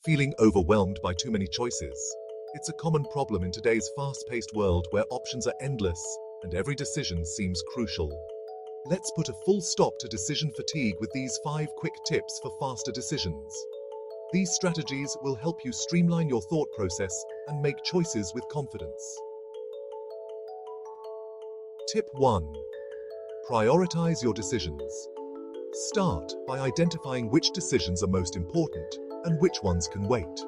Feeling overwhelmed by too many choices. It's a common problem in today's fast-paced world where options are endless and every decision seems crucial. Let's put a full stop to decision fatigue with these 5 quick tips for faster decisions. These strategies will help you streamline your thought process and make choices with confidence. Tip 1. Prioritize your decisions. Start by identifying which decisions are most important and which ones can wait.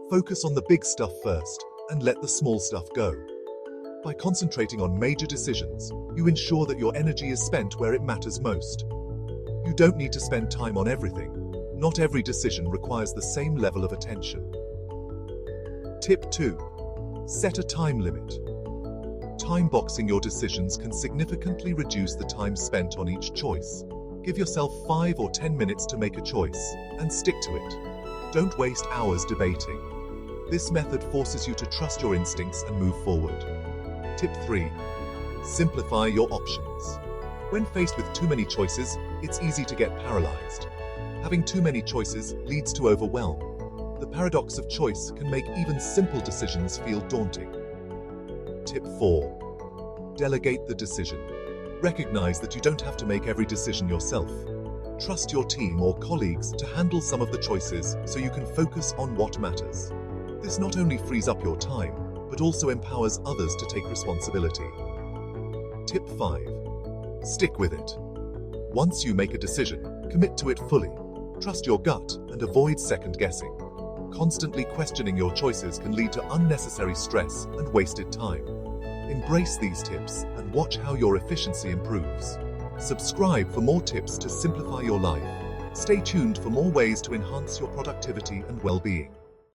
Focus on the big stuff first and let the small stuff go. By concentrating on major decisions, you ensure that your energy is spent where it matters most. You don't need to spend time on everything. Not every decision requires the same level of attention. Tip 2. Set a time limit. Time boxing your decisions can significantly reduce the time spent on each choice. Give yourself 5 or 10 minutes to make a choice and stick to it. Don't waste hours debating. This method forces you to trust your instincts and move forward. Tip 3. Simplify your options. When faced with too many choices, it's easy to get paralyzed. Having too many choices leads to overwhelm. The paradox of choice can make even simple decisions feel daunting. Tip 4. Delegate the decision. Recognize that you don't have to make every decision yourself. Trust your team or colleagues to handle some of the choices so you can focus on what matters. This not only frees up your time, but also empowers others to take responsibility. Tip 5. Stick with it. Once you make a decision, commit to it fully. Trust your gut and avoid second guessing. Constantly questioning your choices can lead to unnecessary stress and wasted time. Embrace these tips and watch how your efficiency improves. Subscribe for more tips to simplify your life. Stay tuned for more ways to enhance your productivity and well-being.